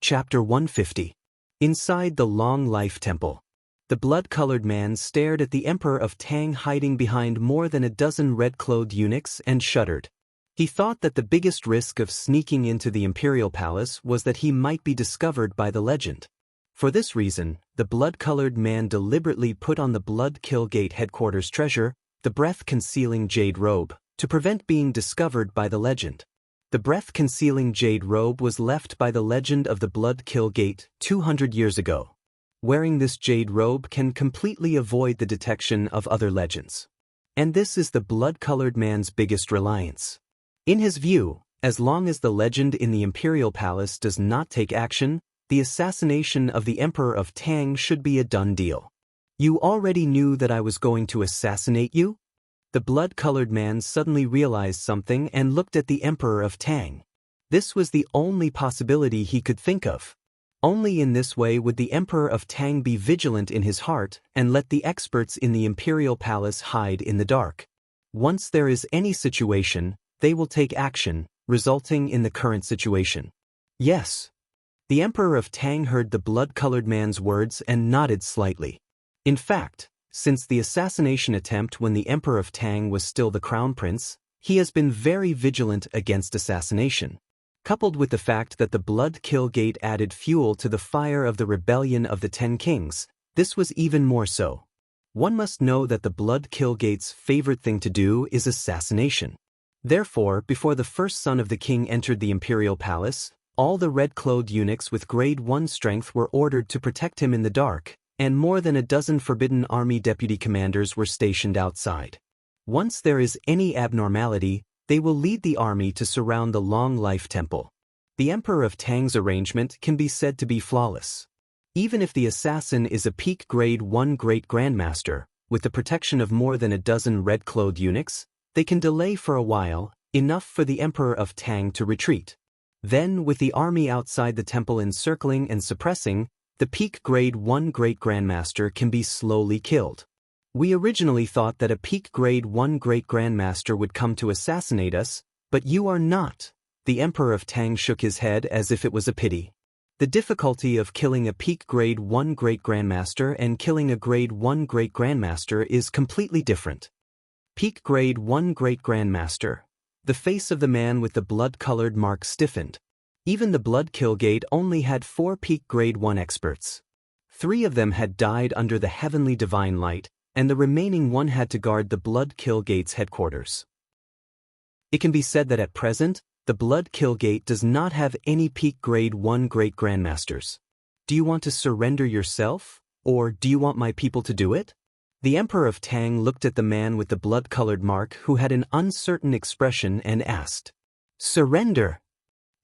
Chapter 150. Inside the Long Life Temple. The blood-colored man stared at the Emperor of Tang hiding behind more than a dozen red-clothed eunuchs and shuddered. He thought that the biggest risk of sneaking into the imperial palace was that he might be discovered by the legend. For this reason, the blood-colored man deliberately put on the Blood Kill Gate headquarters treasure, the breath-concealing jade robe, to prevent being discovered by the legend. The breath-concealing jade robe was left by the legend of the Blood Kill Gate 200 years ago. Wearing this jade robe can completely avoid the detection of other legends. And this is the blood-colored man's biggest reliance. In his view, as long as the legend in the imperial palace does not take action, the assassination of the Emperor of Tang should be a done deal. You already knew that I was going to assassinate you? The blood-colored man suddenly realized something and looked at the Emperor of Tang. This was the only possibility he could think of. Only in this way would the Emperor of Tang be vigilant in his heart and let the experts in the imperial palace hide in the dark. Once there is any situation, they will take action, resulting in the current situation. Yes. The Emperor of Tang heard the blood-colored man's words and nodded slightly. In fact, since the assassination attempt when the Emperor of Tang was still the crown prince, he has been very vigilant against assassination. Coupled with the fact that the Blood Kill Gate added fuel to the fire of the rebellion of the 10 kings, this was even more so. One must know that the Blood Kill Gate's favorite thing to do is assassination. Therefore, before the first son of the king entered the imperial palace, all the red-clothed eunuchs with grade 1 strength were ordered to protect him in the dark, and more than a dozen Forbidden Army deputy commanders were stationed outside. Once there is any abnormality, they will lead the army to surround the Long Life Temple. The Emperor of Tang's arrangement can be said to be flawless. Even if the assassin is a peak grade 1 Great Grandmaster, with the protection of more than a dozen red-clothed eunuchs, they can delay for a while, enough for the Emperor of Tang to retreat. Then, with the army outside the temple encircling and suppressing, the peak grade 1 Great Grandmaster can be slowly killed. We originally thought that a peak grade 1 Great Grandmaster would come to assassinate us, but you are not. The Emperor of Tang shook his head as if it was a pity. The difficulty of killing a peak grade 1 Great Grandmaster and killing a grade 1 Great Grandmaster is completely different. Peak grade 1 Great Grandmaster. The face of the man with the blood-colored mark stiffened. Even the Blood Kill Gate only had 4 peak grade 1 experts. 3 of them had died under the heavenly divine light, and the remaining one had to guard the Blood Kill Gate's headquarters. It can be said that at present, the Blood Kill Gate does not have any peak grade 1 Great Grandmasters. Do you want to surrender yourself, or do you want my people to do it? The Emperor of Tang looked at the man with the blood-colored mark who had an uncertain expression and asked, "Surrender?"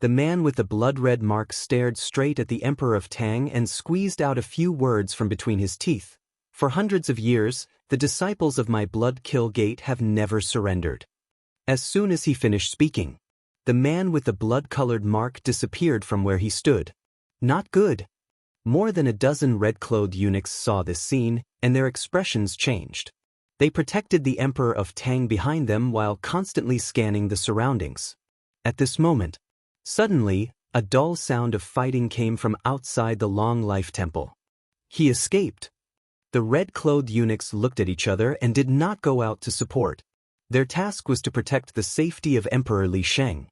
The man with the blood-red mark stared straight at the Emperor of Tang and squeezed out a few words from between his teeth. For hundreds of years, the disciples of my Blood Kill Gate have never surrendered. As soon as he finished speaking, the man with the blood-colored mark disappeared from where he stood. Not good. More than a dozen red-clothed eunuchs saw this scene, and their expressions changed. They protected the Emperor of Tang behind them while constantly scanning the surroundings. At this moment, suddenly, a dull sound of fighting came from outside the Long Life Temple. He escaped. The red-clothed eunuchs looked at each other and did not go out to support. Their task was to protect the safety of Emperor Li Sheng.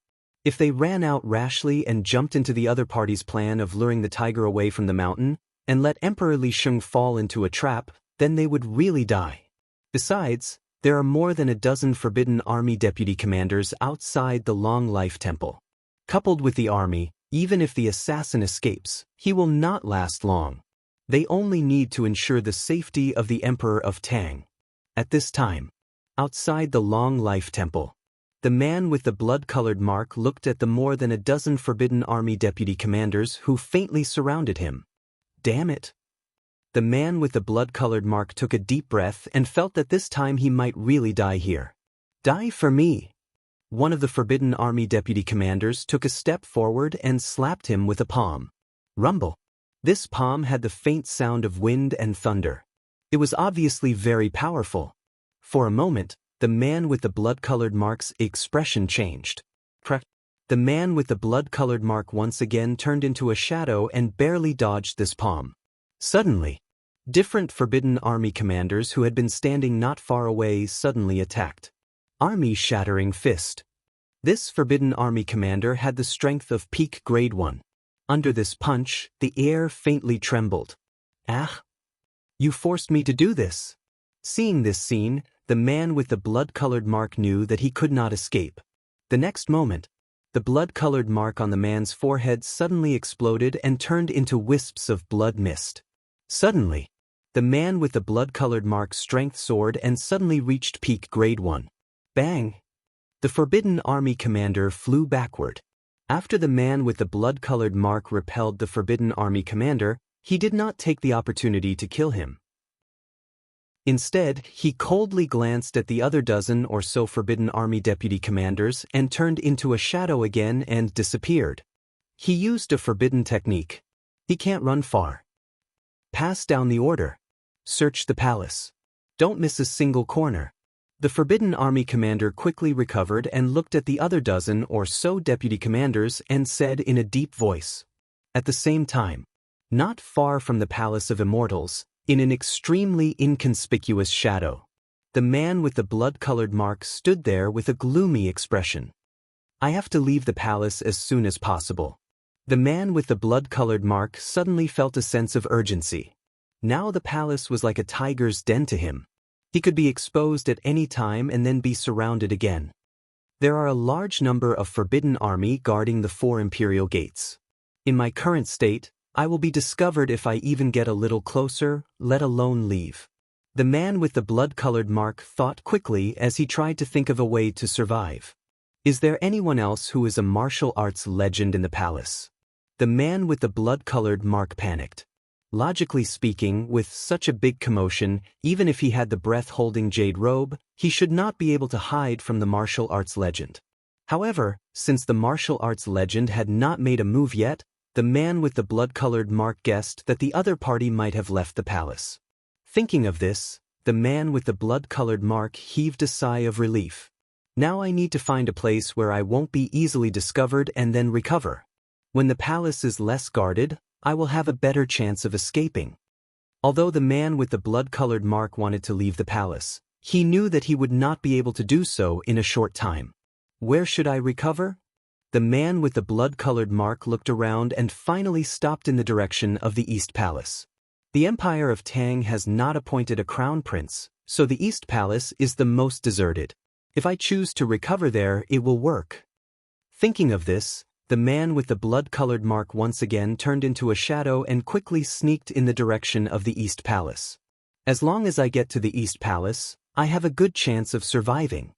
If they ran out rashly and jumped into the other party's plan of luring the tiger away from the mountain, and let Emperor Li Sheng fall into a trap, then they would really die. Besides, there are more than a dozen Forbidden Army deputy commanders outside the Long Life Temple. Coupled with the army, even if the assassin escapes, he will not last long. They only need to ensure the safety of the Emperor of Tang. At this time, outside the Long Life Temple, the man with the blood-colored mark looked at the more than a dozen Forbidden Army deputy commanders who faintly surrounded him. Damn it. The man with the blood-colored mark took a deep breath and felt that this time he might really die here. Die for me. One of the Forbidden Army deputy commanders took a step forward and slapped him with a palm. Rumble. This palm had the faint sound of wind and thunder. It was obviously very powerful. For a moment, the man with the blood-colored mark's expression changed. The man with the blood-colored mark once again turned into a shadow and barely dodged this palm. Suddenly, different Forbidden Army commanders who had been standing not far away suddenly attacked. Army-shattering fist. This Forbidden Army commander had the strength of peak grade 1. Under this punch, the air faintly trembled. Ah! You forced me to do this. Seeing this scene, the man with the blood-colored mark knew that he could not escape. The next moment, the blood-colored mark on the man's forehead suddenly exploded and turned into wisps of blood mist. Suddenly, the man with the blood-colored mark strength soared and suddenly reached peak grade 1. Bang! The Forbidden Army commander flew backward. After the man with the blood-colored mark repelled the Forbidden Army commander, he did not take the opportunity to kill him. Instead, he coldly glanced at the other dozen or so Forbidden Army deputy commanders and turned into a shadow again and disappeared. He used a forbidden technique. He can't run far. Pass down the order. Search the palace. Don't miss a single corner. The Forbidden Army commander quickly recovered and looked at the other dozen or so deputy commanders and said in a deep voice. At the same time, not far from the Palace of Immortals, in an extremely inconspicuous shadow, the man with the blood-colored mark stood there with a gloomy expression. I have to leave the palace as soon as possible. The man with the blood-colored mark suddenly felt a sense of urgency. Now the palace was like a tiger's den to him. He could be exposed at any time and then be surrounded again. There are a large number of Forbidden Army guarding the 4 imperial gates. In my current state, I will be discovered if I even get a little closer, let alone leave. The man with the blood-colored mark thought quickly as he tried to think of a way to survive. Is there anyone else who is a martial arts legend in the palace? The man with the blood-colored mark panicked. Logically speaking, with such a big commotion, even if he had the breath-holding jade robe, he should not be able to hide from the martial arts legend. However, since the martial arts legend had not made a move yet, the man with the blood-colored mark guessed that the other party might have left the palace. Thinking of this, the man with the blood-colored mark heaved a sigh of relief. Now I need to find a place where I won't be easily discovered and then recover. When the palace is less guarded, I will have a better chance of escaping. Although the man with the blood-colored mark wanted to leave the palace, he knew that he would not be able to do so in a short time. Where should I recover? The man with the blood-colored mark looked around and finally stopped in the direction of the East Palace. The Empire of Tang has not appointed a crown prince, so the East Palace is the most deserted. If I choose to recover there, it will work. Thinking of this, the man with the blood-colored mark once again turned into a shadow and quickly sneaked in the direction of the East Palace. As long as I get to the East Palace, I have a good chance of surviving.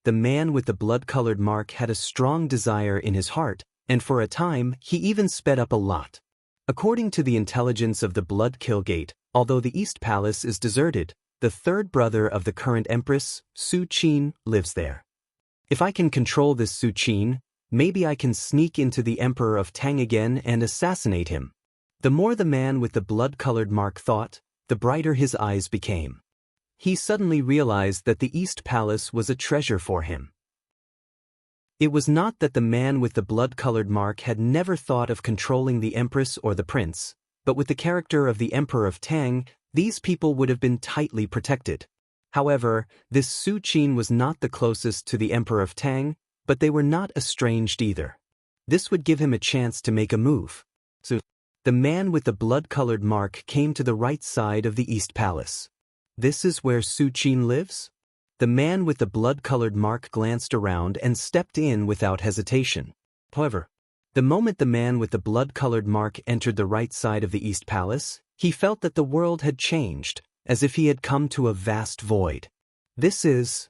The man with the blood-colored mark had a strong desire in his heart, and for a time, he even sped up a lot. According to the intelligence of the Blood Kill Gate, although the East Palace is deserted, the third brother of the current Empress, Su Qin, lives there. If I can control this Su Qin, maybe I can sneak into the Emperor of Tang again and assassinate him. The more the man with the blood-colored mark thought, the brighter his eyes became. He suddenly realized that the East Palace was a treasure for him. It was not that the man with the blood-colored mark had never thought of controlling the Empress or the Prince, but with the character of the Emperor of Tang, these people would have been tightly protected. However, this Su Qin was not the closest to the Emperor of Tang, but they were not estranged either. This would give him a chance to make a move. So, the man with the blood-colored mark came to the right side of the East Palace. This is where Su Qin lives? The man with the blood-colored mark glanced around and stepped in without hesitation. However, the moment the man with the blood-colored mark entered the right side of the East Palace, he felt that the world had changed, as if he had come to a vast void. This is...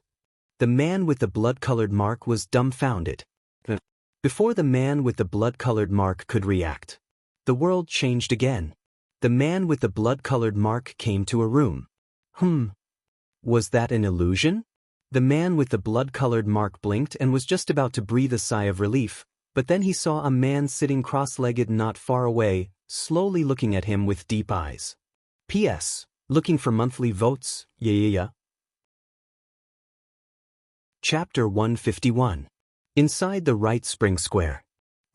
The man with the blood-colored mark was dumbfounded. Before the man with the blood-colored mark could react, the world changed again. The man with the blood-colored mark came to a room. Was that an illusion? The man with the blood-colored mark blinked and was just about to breathe a sigh of relief, but then he saw a man sitting cross-legged not far away, slowly looking at him with deep eyes. P.S. Looking for monthly votes? Yeah. Chapter 151. Inside the right spring square,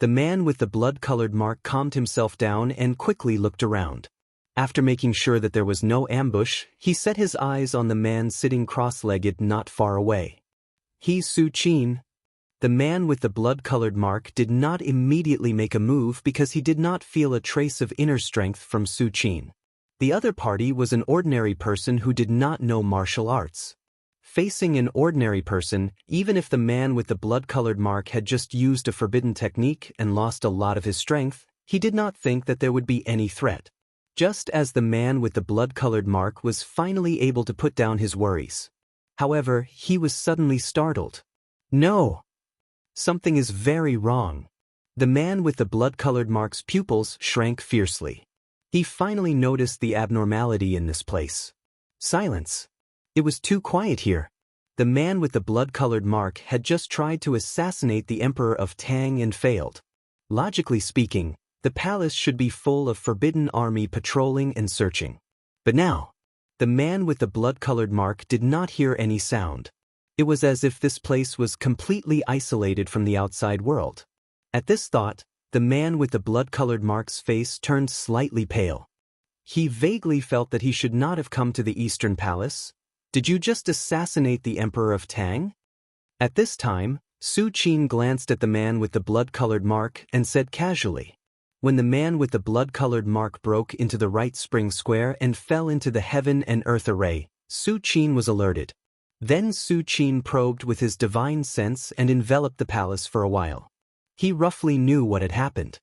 the man with the blood-colored mark calmed himself down and quickly looked around. After making sure that there was no ambush, he set his eyes on the man sitting cross-legged not far away. He's Su Qin. The man with the blood-colored mark did not immediately make a move because he did not feel a trace of inner strength from Su Qin. The other party was an ordinary person who did not know martial arts. Facing an ordinary person, even if the man with the blood-colored mark had just used a forbidden technique and lost a lot of his strength, he did not think that there would be any threat. Just as the man with the blood-colored mark was finally able to put down his worries. However, he was suddenly startled. No! Something is very wrong. The man with the blood-colored mark's pupils shrank fiercely. He finally noticed the abnormality in this place. Silence. It was too quiet here. The man with the blood-colored mark had just tried to assassinate the Emperor of Tang and failed. Logically speaking, the palace should be full of forbidden army patrolling and searching. But now, the man with the blood-colored mark did not hear any sound. It was as if this place was completely isolated from the outside world. At this thought, the man with the blood-colored mark's face turned slightly pale. He vaguely felt that he should not have come to the Eastern Palace. Did you just assassinate the Emperor of Tang? At this time, Su Qin glanced at the man with the blood-colored mark and said casually. When the man with the blood-colored mark broke into the right spring square and fell into the heaven and earth array, Su Qin was alerted. Then Su Qin probed with his divine sense and enveloped the palace for a while. He roughly knew what had happened.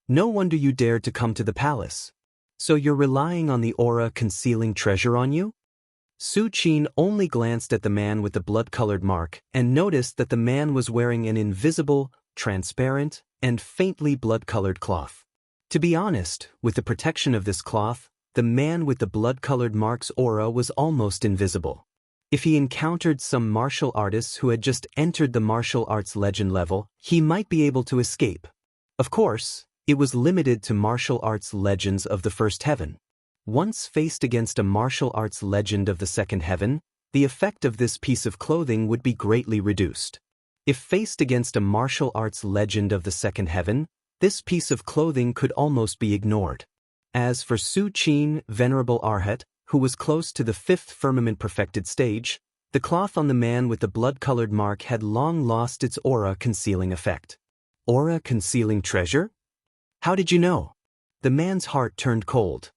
No wonder you dared to come to the palace. So you're relying on the aura concealing treasure on you? Su Qin only glanced at the man with the blood-colored mark and noticed that the man was wearing an invisible, transparent, and faintly blood-colored cloth. To be honest, with the protection of this cloth, the man with the blood-colored mark's aura was almost invisible. If he encountered some martial artists who had just entered the martial arts legend level, he might be able to escape. Of course, it was limited to martial arts legends of the first heaven. Once faced against a martial arts legend of the second heaven, the effect of this piece of clothing would be greatly reduced. If faced against a martial arts legend of the second heaven, this piece of clothing could almost be ignored. As for Su Qin, Venerable Arhat, who was close to the fifth firmament perfected stage, the cloth on the man with the blood-colored mark had long lost its aura-concealing effect. Aura-concealing treasure? How did you know? The man's heart turned cold.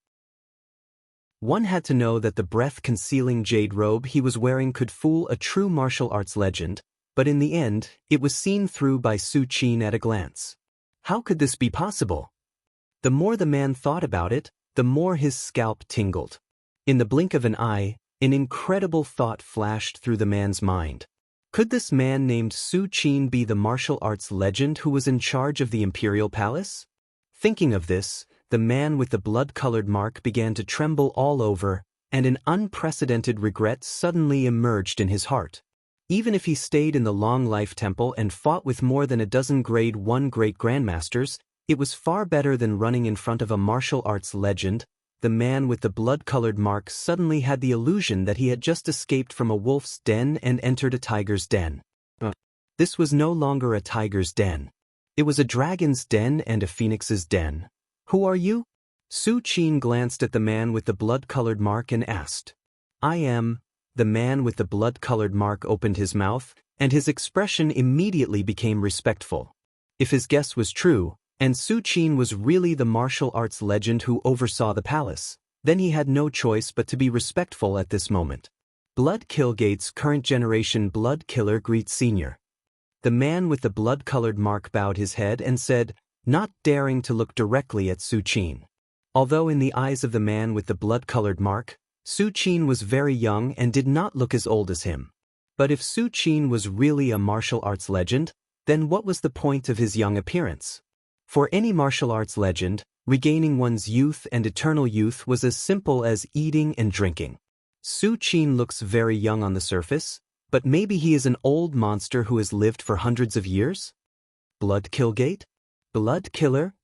One had to know that the breath-concealing jade robe he was wearing could fool a true martial arts legend, but in the end, it was seen through by Su Qin at a glance. How could this be possible? The more the man thought about it, the more his scalp tingled. In the blink of an eye, an incredible thought flashed through the man's mind. Could this man named Su Qin be the martial arts legend who was in charge of the imperial palace? Thinking of this, the man with the blood-colored mark began to tremble all over, and an unprecedented regret suddenly emerged in his heart. Even if he stayed in the Long Life Temple and fought with more than a dozen Grade 1 great grandmasters, it was far better than running in front of a martial arts legend. The man with the blood-colored mark suddenly had the illusion that he had just escaped from a wolf's den and entered a tiger's den. This was no longer a tiger's den. It was a dragon's den and a phoenix's den. Who are you? Su Qin glanced at the man with the blood-colored mark and asked. I am. The man with the blood-colored mark opened his mouth, and his expression immediately became respectful. If his guess was true, and Su Qin was really the martial arts legend who oversaw the palace, then he had no choice but to be respectful at this moment. Blood Killgate's current generation Blood Killer greets Senior. The man with the blood-colored mark bowed his head and said, not daring to look directly at Su Qin. Although in the eyes of the man with the blood-colored mark, Su Qin was very young and did not look as old as him. But if Su Qin was really a martial arts legend, then what was the point of his young appearance? For any martial arts legend, regaining one's youth and eternal youth was as simple as eating and drinking. Su Qin looks very young on the surface, but maybe he is an old monster who has lived for hundreds of years? Blood Killgate? Blood Killer?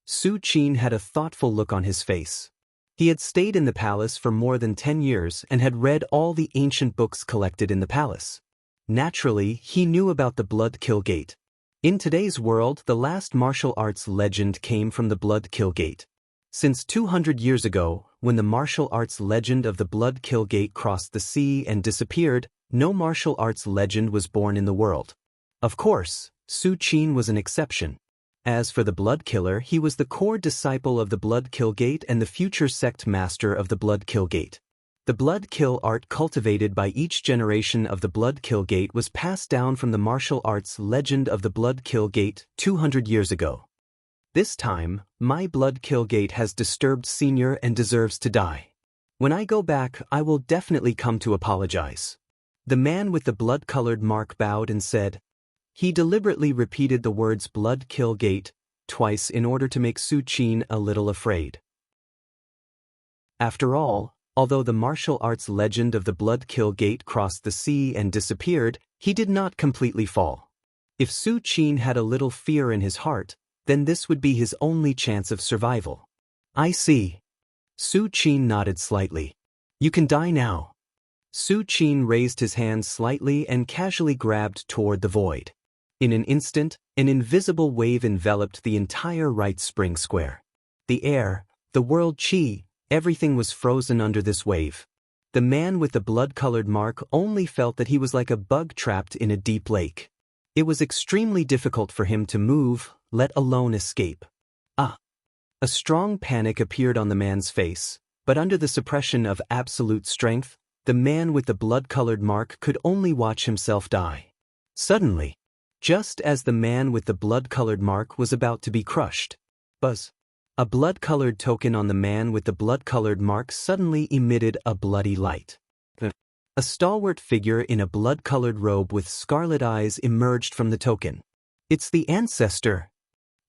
Su Qin had a thoughtful look on his face. He had stayed in the palace for more than 10 years and had read all the ancient books collected in the palace. Naturally, he knew about the Blood Kill Gate. In today's world, the last martial arts legend came from the Blood Kill Gate. Since 200 years ago, when the martial arts legend of the Blood Kill Gate crossed the sea and disappeared, no martial arts legend was born in the world. Of course, Su Qin was an exception. As for the Blood Killer, he was the core disciple of the Blood Kill Gate and the future sect master of the Blood Kill Gate. The Blood Kill art cultivated by each generation of the Blood Kill Gate was passed down from the martial arts legend of the Blood Kill Gate 200 years ago. This time, my Blood Kill Gate has disturbed Senior and deserves to die. When I go back, I will definitely come to apologize. The man with the blood-colored mark bowed and said. He deliberately repeated the words Blood Kill Gate twice in order to make Su Qin a little afraid. After all, although the martial arts legend of the Blood Kill Gate crossed the sea and disappeared, he did not completely fall. If Su Qin had a little fear in his heart, then this would be his only chance of survival. I see. Su Qin nodded slightly. You can die now. Su Qin raised his hand slightly and casually grabbed toward the void. In an instant, an invisible wave enveloped the entire right spring square. The air, the world chi, everything was frozen under this wave. The man with the blood-colored mark only felt that he was like a bug trapped in a deep lake. It was extremely difficult for him to move, let alone escape. A strong panic appeared on the man's face, but under the suppression of absolute strength, the man with the blood-colored mark could only watch himself die. Suddenly, just as the man with the blood-colored mark was about to be crushed, buzz! A blood-colored token on the man with the blood-colored mark suddenly emitted a bloody light. A stalwart figure in a blood-colored robe with scarlet eyes emerged from the token. It's the ancestor!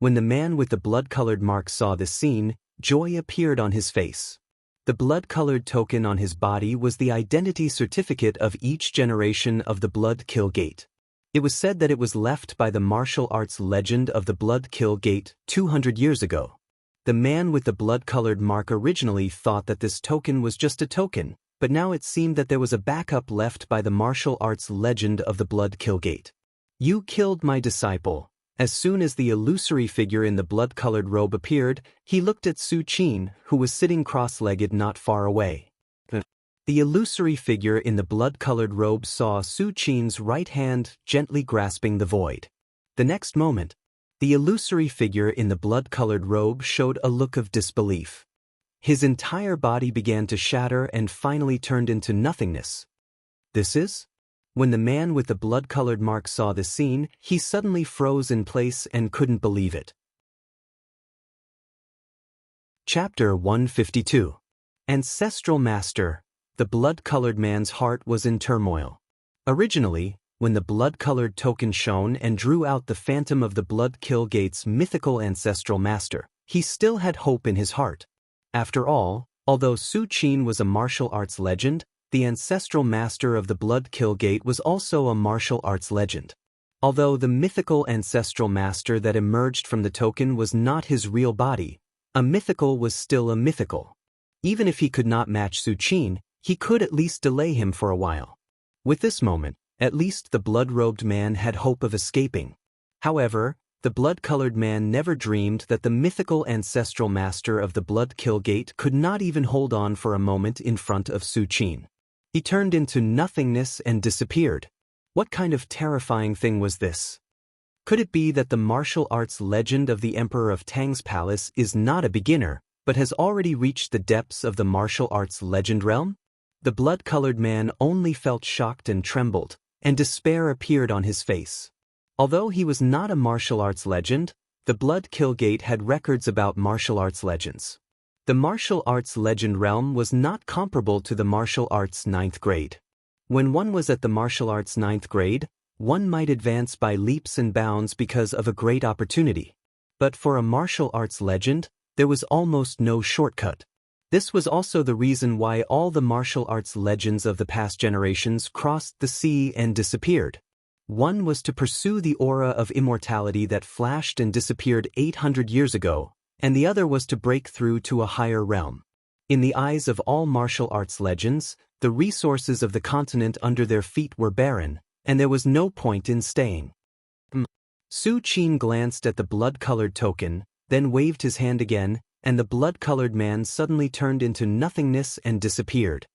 When the man with the blood-colored mark saw this scene, joy appeared on his face. The blood-colored token on his body was the identity certificate of each generation of the Blood Kill Gate. It was said that it was left by the martial arts legend of the Blood Kill Gate 200 years ago. The man with the blood-colored mark originally thought that this token was just a token, but now it seemed that there was a backup left by the martial arts legend of the Blood Kill Gate. You killed my disciple. As soon as the illusory figure in the blood-colored robe appeared, he looked at Su Qin, who was sitting cross-legged not far away. The illusory figure in the blood-colored robe saw Su Qin's right hand gently grasping the void. The next moment, the illusory figure in the blood-colored robe showed a look of disbelief. His entire body began to shatter and finally turned into nothingness. This is? When the man with the blood-colored mark saw the scene, he suddenly froze in place and couldn't believe it. Chapter 152. Ancestral Master. The blood-colored man's heart was in turmoil. Originally, when the blood-colored token shone and drew out the phantom of the Blood Kill Gate's mythical ancestral master, he still had hope in his heart. After all, although Su Qin was a martial arts legend, the ancestral master of the Blood Kill Gate was also a martial arts legend. Although the mythical ancestral master that emerged from the token was not his real body, a mythical was still a mythical. Even if he could not match Su Qin, he could at least delay him for a while. With this moment, at least the blood-robed man had hope of escaping. However, the blood-colored man never dreamed that the mythical ancestral master of the Blood Kill Gate could not even hold on for a moment in front of Su Qin. He turned into nothingness and disappeared. What kind of terrifying thing was this? Could it be that the martial arts legend of the Emperor of Tang's palace is not a beginner, but has already reached the depths of the martial arts legend realm? The blood-colored man only felt shocked and trembled, and despair appeared on his face. Although he was not a martial arts legend, the Blood Kill Gate had records about martial arts legends. The martial arts legend realm was not comparable to the martial arts 9th grade. When one was at the martial arts 9th grade, one might advance by leaps and bounds because of a great opportunity. But for a martial arts legend, there was almost no shortcut. This was also the reason why all the martial arts legends of the past generations crossed the sea and disappeared. One was to pursue the aura of immortality that flashed and disappeared 800 years ago, and the other was to break through to a higher realm. In the eyes of all martial arts legends, the resources of the continent under their feet were barren, and there was no point in staying. Su Qin glanced at the blood-colored token, then waved his hand again, and the blood-colored man suddenly turned into nothingness and disappeared.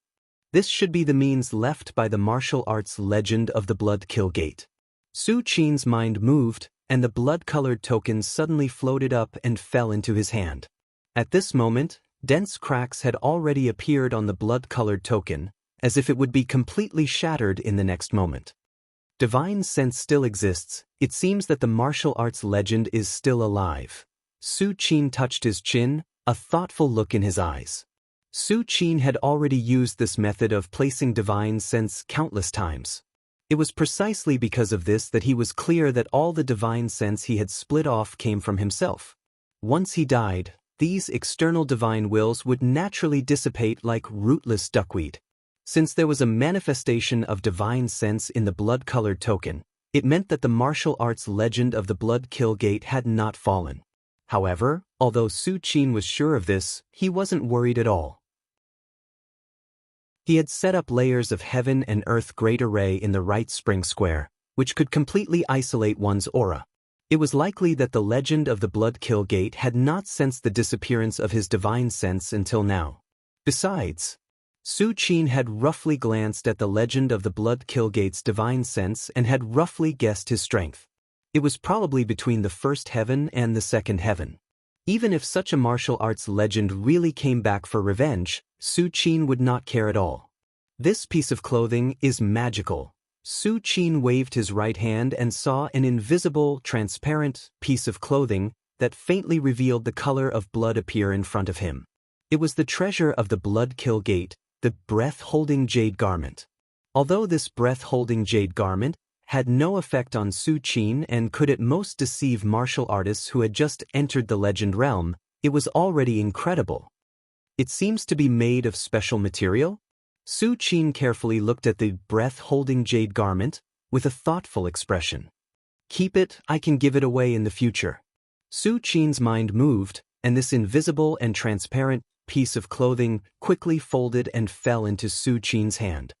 This should be the means left by the martial arts legend of the Blood Kill Gate. Su Qin's mind moved, and the blood-colored token suddenly floated up and fell into his hand. At this moment, dense cracks had already appeared on the blood-colored token, as if it would be completely shattered in the next moment. Divine sense still exists. It seems that the martial arts legend is still alive. Su Qin touched his chin, a thoughtful look in his eyes. Su Qin had already used this method of placing divine sense countless times. It was precisely because of this that he was clear that all the divine sense he had split off came from himself. Once he died, these external divine wills would naturally dissipate like rootless duckweed. Since there was a manifestation of divine sense in the blood-colored token, it meant that the martial arts legend of the Blood Kill Gate had not fallen. However, although Su Qin was sure of this, he wasn't worried at all. He had set up layers of heaven and earth great array in the right spring square, which could completely isolate one's aura. It was likely that the legend of the Blood Kill Gate had not sensed the disappearance of his divine sense until now. Besides, Su Qin had roughly glanced at the legend of the Blood Kill Gate's divine sense and had roughly guessed his strength. It was probably between the first heaven and the second heaven. Even if such a martial arts legend really came back for revenge, Su Qin would not care at all. This piece of clothing is magical. Su Qin waved his right hand and saw an invisible, transparent piece of clothing that faintly revealed the color of blood appear in front of him. It was the treasure of the Blood Kill Gate, the breath-holding jade garment. Although this breath-holding jade garment had no effect on Su Qin and could at most deceive martial artists who had just entered the legend realm, it was already incredible. It seems to be made of special material? Su Qin carefully looked at the breath-holding jade garment, with a thoughtful expression. Keep it, I can give it away in the future. Su Qin's mind moved, and this invisible and transparent piece of clothing quickly folded and fell into Su Qin's hand.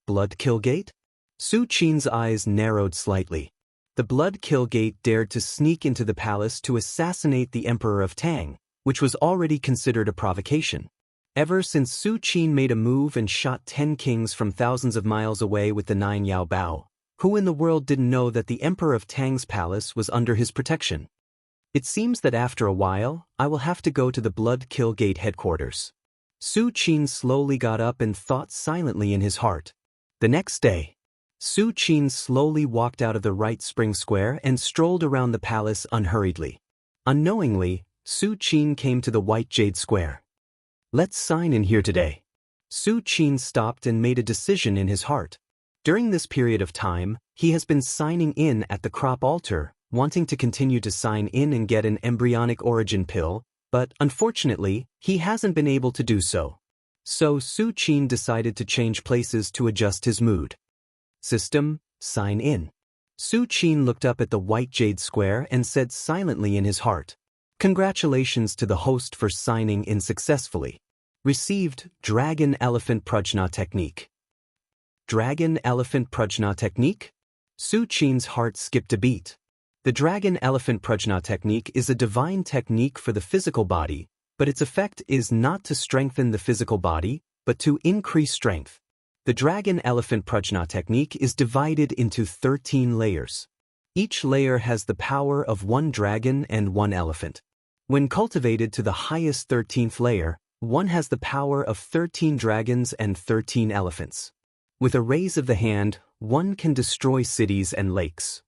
Blood Kill Gate? Su Qin's eyes narrowed slightly. The Blood Kill Gate dared to sneak into the palace to assassinate the Emperor of Tang, which was already considered a provocation. Ever since Su Qin made a move and shot 10 kings from thousands of miles away with the 9 Yao Bao, who in the world didn't know that the Emperor of Tang's palace was under his protection? It seems that after a while, I will have to go to the Blood Kill Gate headquarters. Su Qin slowly got up and thought silently in his heart. The next day, Su Qin slowly walked out of the right spring square and strolled around the palace unhurriedly. Unknowingly, Su Qin came to the white jade square. Let's sign in here today. Su Qin stopped and made a decision in his heart. During this period of time, he has been signing in at the crop altar, wanting to continue to sign in and get an embryonic origin pill, but unfortunately, he hasn't been able to do so. So Su Qin decided to change places to adjust his mood. System, sign in. Su Qin looked up at the white jade square and said silently in his heart, "Congratulations to the host for signing in successfully. Received Dragon Elephant Prajna Technique." Dragon Elephant Prajna Technique? Su Qin's heart skipped a beat. The Dragon Elephant Prajna Technique is a divine technique for the physical body, but its effect is not to strengthen the physical body, but to increase strength. The Dragon Elephant Prajna Technique is divided into 13 layers. Each layer has the power of 1 dragon and 1 elephant. When cultivated to the highest 13th layer, one has the power of 13 dragons and 13 elephants. With a raise of the hand, one can destroy cities and lakes.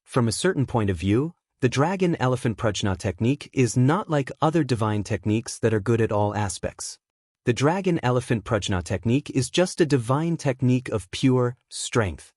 From a certain point of view, the Dragon Elephant Prajna Technique is not like other divine techniques that are good at all aspects. The Dragon Elephant Prajna Technique is just a divine technique of pure strength.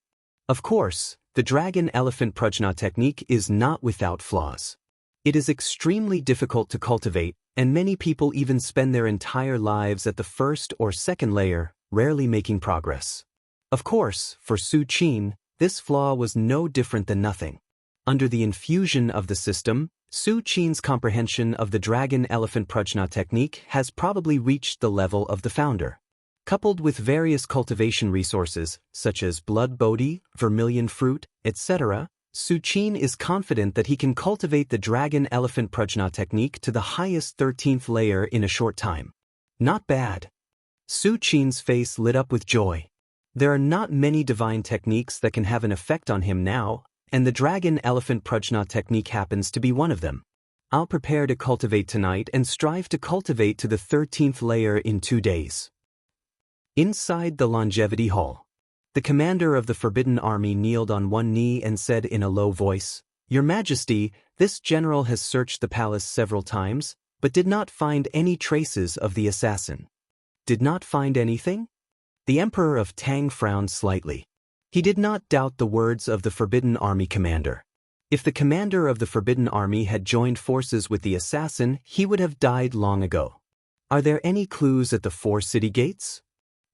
Of course, the Dragon Elephant Prajna Technique is not without flaws. It is extremely difficult to cultivate, and many people even spend their entire lives at the first or second layer, rarely making progress. Of course, for Su Qin, this flaw was no different than nothing. Under the infusion of the system, Su Qin's comprehension of the Dragon Elephant Prajna Technique has probably reached the level of the founder. Coupled with various cultivation resources, such as blood bodhi, vermilion fruit, etc., Su Qin is confident that he can cultivate the dragon elephant prajna technique to the highest 13th layer in a short time. Not bad. Su Qin's face lit up with joy. There are not many divine techniques that can have an effect on him now, and the dragon elephant prajna technique happens to be one of them. I'll prepare to cultivate tonight and strive to cultivate to the 13th layer in 2 days. Inside the longevity hall, the commander of the Forbidden Army kneeled on one knee and said in a low voice, "Your Majesty, this general has searched the palace several times, but did not find any traces of the assassin." Did not find anything? The Emperor of Tang frowned slightly. He did not doubt the words of the Forbidden Army commander. If the commander of the Forbidden Army had joined forces with the assassin, he would have died long ago. Are there any clues at the 4 city gates?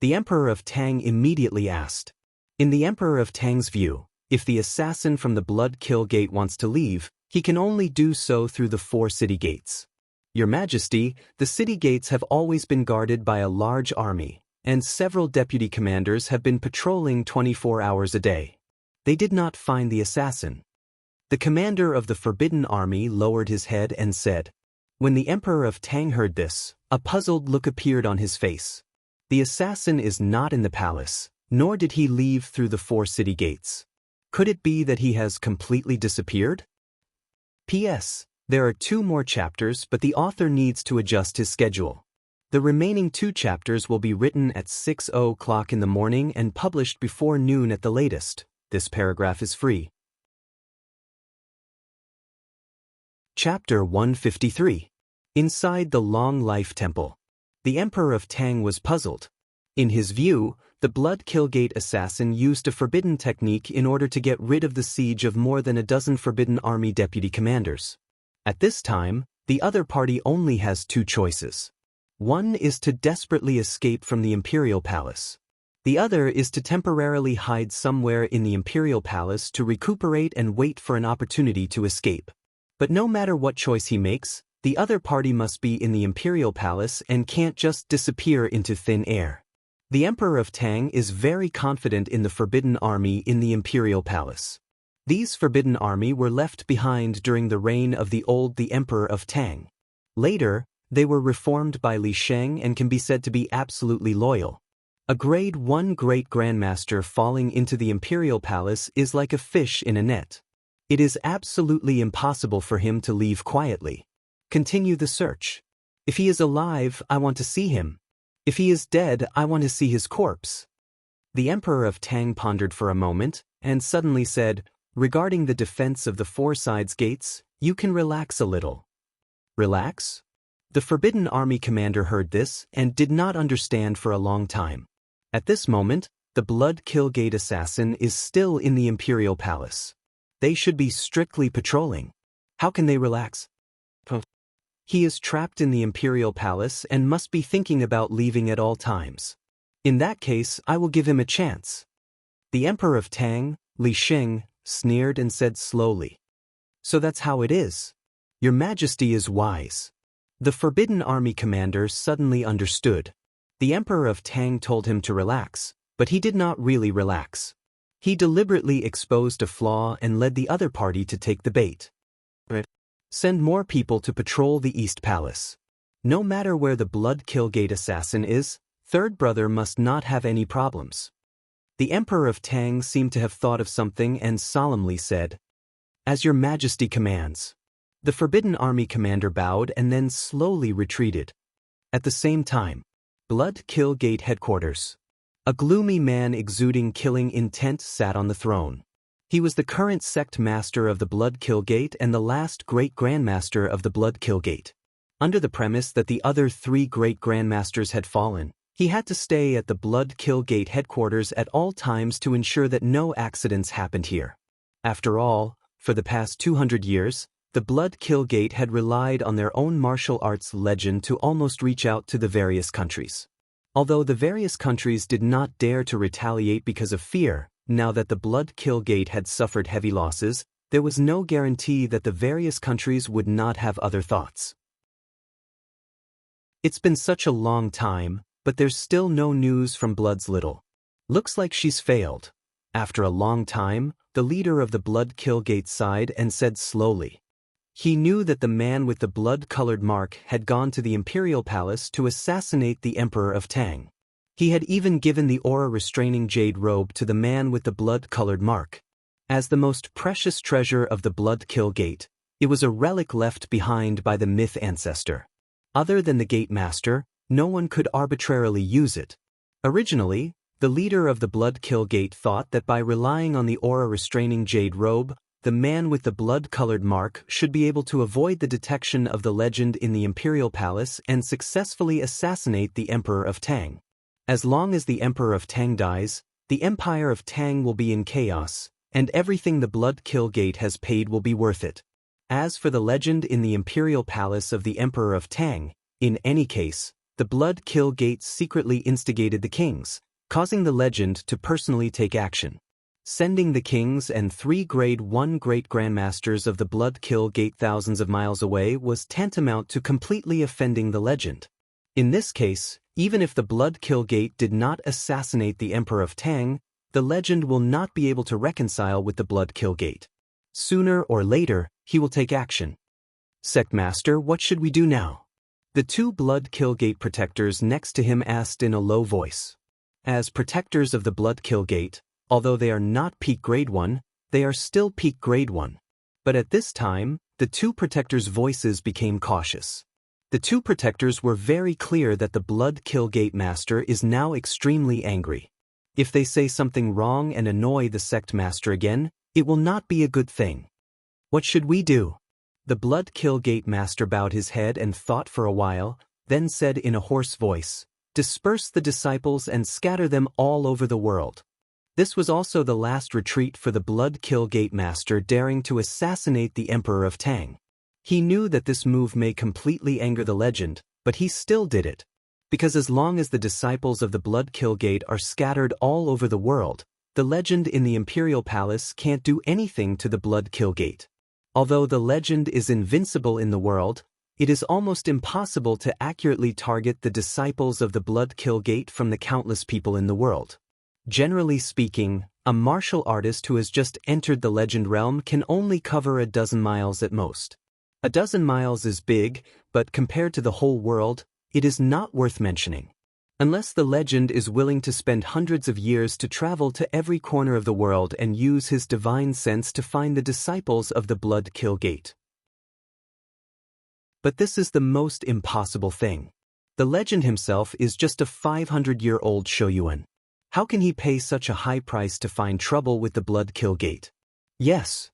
The Emperor of Tang immediately asked. In the Emperor of Tang's view, if the assassin from the Blood Kill Gate wants to leave, he can only do so through the 4 city gates. Your Majesty, the city gates have always been guarded by a large army, and several deputy commanders have been patrolling 24 hours a day. They did not find the assassin. The commander of the Forbidden Army lowered his head and said. When the Emperor of Tang heard this, a puzzled look appeared on his face. The assassin is not in the palace, nor did he leave through the 4 city gates. Could it be that he has completely disappeared? P.S. There are 2 more chapters, but the author needs to adjust his schedule. The remaining 2 chapters will be written at 6:00 in the morning and published before noon at the latest. This paragraph is free. Chapter 153. Inside the Long Life Temple. The Emperor of Tang was puzzled. In his view, the Blood Kill Gate assassin used a forbidden technique in order to get rid of the siege of more than a dozen Forbidden Army deputy commanders. At this time, the other party only has 2 choices. One is to desperately escape from the Imperial Palace. The other is to temporarily hide somewhere in the Imperial Palace to recuperate and wait for an opportunity to escape. But no matter what choice he makes, the other party must be in the Imperial Palace and can't just disappear into thin air. The Emperor of Tang is very confident in the Forbidden Army in the Imperial Palace. These Forbidden Army were left behind during the reign of the Emperor of Tang. Later, they were reformed by Li Sheng and can be said to be absolutely loyal. A Grade 1 Great Grandmaster falling into the Imperial Palace is like a fish in a net. It is absolutely impossible for him to leave quietly. Continue the search. If he is alive, I want to see him. If he is dead, I want to see his corpse. The Emperor of Tang pondered for a moment, and suddenly said, regarding the defense of the 4 sides gates, you can relax a little. Relax? The Forbidden Army commander heard this and did not understand for a long time. At this moment, the Blood Kill Gate assassin is still in the Imperial Palace. They should be strictly patrolling. How can they relax? He is trapped in the Imperial Palace and must be thinking about leaving at all times. In that case, I will give him a chance. The Emperor of Tang, Li Sheng, sneered and said slowly. So that's how it is. Your Majesty is wise. The Forbidden Army commander suddenly understood. The Emperor of Tang told him to relax, but he did not really relax. He deliberately exposed a flaw and led the other party to take the bait. Send more people to patrol the East Palace. No matter where the Blood Kill Gate assassin is, Third Brother must not have any problems. The Emperor of Tang seemed to have thought of something and solemnly said, As your Majesty commands. The Forbidden Army commander bowed and then slowly retreated. At the same time, Blood Kill Gate headquarters. A gloomy man exuding killing intent sat on the throne. He was the current sect master of the Blood Kill Gate and the last great grandmaster of the Blood Kill Gate. Under the premise that the other 3 great grandmasters had fallen, he had to stay at the Blood Kill Gate headquarters at all times to ensure that no accidents happened here. After all, for the past 200 years, the Blood Kill Gate had relied on their own martial arts legend to almost reach out to the various countries. Although the various countries did not dare to retaliate because of fear, now that the Blood Kill Gate had suffered heavy losses, there was no guarantee that the various countries would not have other thoughts. It's been such a long time, but there's still no news from Blood's Little. Looks like she's failed. After a long time, the leader of the Blood Kill Gate sighed and said slowly. He knew that the man with the blood-colored mark had gone to the Imperial Palace to assassinate the Emperor of Tang. He had even given the aura-restraining jade robe to the man with the blood-colored mark. As the most precious treasure of the Blood Kill Gate, it was a relic left behind by the myth ancestor. Other than the Gate Master, no one could arbitrarily use it. Originally, the leader of the Blood Kill Gate thought that by relying on the aura-restraining jade robe, the man with the blood-colored mark should be able to avoid the detection of the legend in the Imperial Palace and successfully assassinate the Emperor of Tang. As long as the Emperor of Tang dies, the Empire of Tang will be in chaos, and everything the Blood Kill Gate has paid will be worth it. As for the legend in the Imperial Palace of the Emperor of Tang, in any case, the Blood Kill Gate secretly instigated the kings, causing the legend to personally take action. Sending the kings and 3 Grade 1 great-grandmasters of the Blood Kill Gate thousands of miles away was tantamount to completely offending the legend. In this case, even if the Blood Kill Gate did not assassinate the Emperor of Tang, the legend will not be able to reconcile with the Blood Kill Gate. Sooner or later, he will take action. Sect Master, what should we do now? The 2 Blood Kill Gate protectors next to him asked in a low voice. As protectors of the Blood Kill Gate, although they are not peak grade 1, they are still peak grade 1. But at this time, the 2 protectors' voices became cautious. The 2 protectors were very clear that the Blood Kill Gate Master is now extremely angry. If they say something wrong and annoy the Sect Master again, it will not be a good thing. What should we do? The Blood Kill Gate Master bowed his head and thought for a while, then said in a hoarse voice, "Disperse the disciples and scatter them all over the world." This was also the last retreat for the Blood Kill Gate Master daring to assassinate the Emperor of Tang. He knew that this move may completely anger the legend, but he still did it. Because as long as the disciples of the Blood Kill Gate are scattered all over the world, the legend in the Imperial Palace can't do anything to the Blood Kill Gate. Although the legend is invincible in the world, it is almost impossible to accurately target the disciples of the Blood Kill Gate from the countless people in the world. Generally speaking, a martial artist who has just entered the legend realm can only cover a dozen miles at most. A dozen miles is big, but compared to the whole world, it is not worth mentioning. Unless the legend is willing to spend hundreds of years to travel to every corner of the world and use his divine sense to find the disciples of the Blood Kill Gate. But this is the most impossible thing. The legend himself is just a 500-year-old Shoyuan. How can he pay such a high price to find trouble with the Blood Kill Gate? Yes.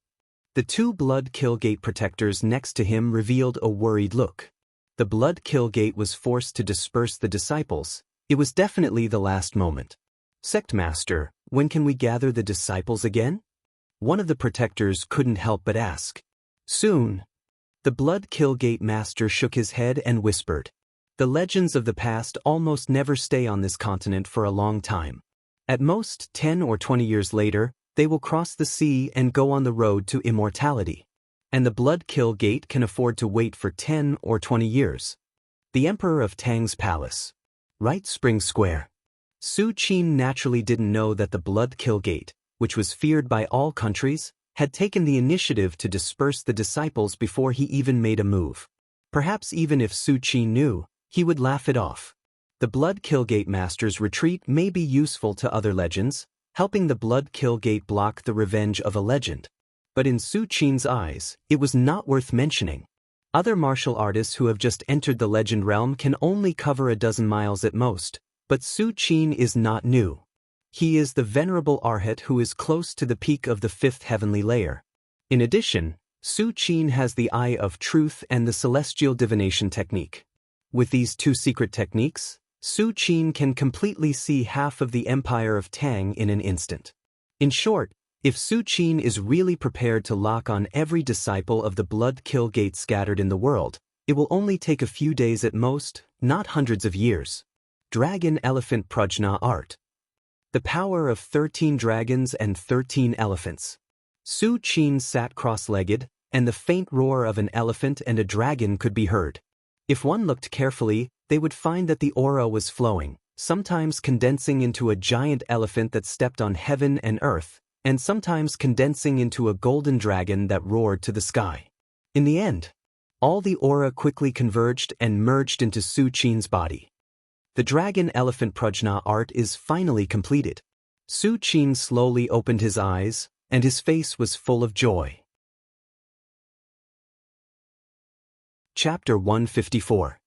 The 2 Blood Kill Gate protectors next to him revealed a worried look. The Blood Kill Gate was forced to disperse the disciples. It was definitely the last moment. Sect Master, when can we gather the disciples again? One of the protectors couldn't help but ask. Soon. The Blood Kill Gate Master shook his head and whispered. The legends of the past almost never stay on this continent for a long time. At most 10 or 20 years later, they will cross the sea and go on the road to immortality. And the Blood Kill Gate can afford to wait for 10 or 20 years. The Emperor of Tang's Palace. Right Spring Square. Su Qin naturally didn't know that the Blood Kill Gate, which was feared by all countries, had taken the initiative to disperse the disciples before he even made a move. Perhaps even if Su Qin knew, he would laugh it off. The Blood Kill Gate Master's retreat may be useful to other legends, helping the Blood Kill Gate block the revenge of a legend. But in Su Qin's eyes, it was not worth mentioning. Other martial artists who have just entered the legend realm can only cover a dozen miles at most, but Su Qin is not new. He is the venerable Arhat who is close to the peak of the 5th heavenly layer. In addition, Su Qin has the Eye of Truth and the Celestial Divination technique. With these 2 secret techniques, Su Qin can completely see half of the Empire of Tang in an instant. In short, if Su Qin is really prepared to lock on every disciple of the Blood Kill Gate scattered in the world, it will only take a few days at most, not hundreds of years. Dragon Elephant Prajna Art. The power of 13 dragons and 13 elephants. Su Qin sat cross-legged, and the faint roar of an elephant and a dragon could be heard. If one looked carefully, they would find that the aura was flowing, sometimes condensing into a giant elephant that stepped on heaven and earth, and sometimes condensing into a golden dragon that roared to the sky. In the end, all the aura quickly converged and merged into Su Qin's body. The dragon-elephant prajna art is finally completed. Su Qin slowly opened his eyes, and his face was full of joy. Chapter 154.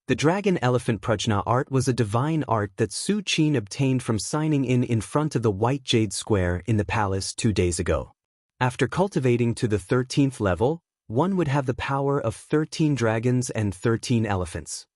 The dragon-elephant prajna art was a divine art that Su Qin obtained from signing in front of the white jade square in the palace 2 days ago. After cultivating to the 13th level, one would have the power of 13 dragons and 13 elephants.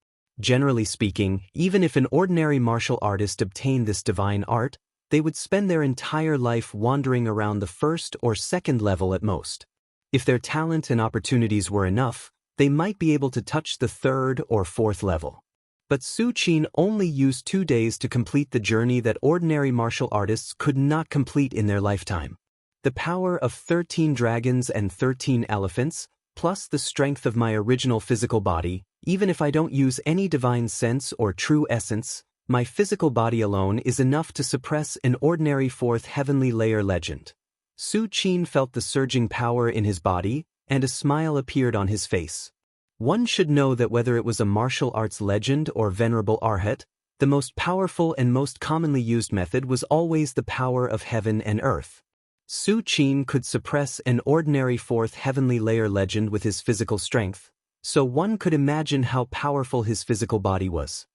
Generally speaking, even if an ordinary martial artist obtained this divine art, they would spend their entire life wandering around the 1st or 2nd level at most. If their talent and opportunities were enough, they might be able to touch the 3rd or 4th level. But Su Qin only used 2 days to complete the journey that ordinary martial artists could not complete in their lifetime. The power of 13 dragons and 13 elephants, plus the strength of my original physical body, even if I don't use any divine sense or true essence, my physical body alone is enough to suppress an ordinary 4th heavenly layer legend. Su Qin felt the surging power in his body, and a smile appeared on his face. One should know that whether it was a martial arts legend or venerable arhat, the most powerful and most commonly used method was always the power of heaven and earth. Su Qin could suppress an ordinary 4th heavenly layer legend with his physical strength, so one could imagine how powerful his physical body was.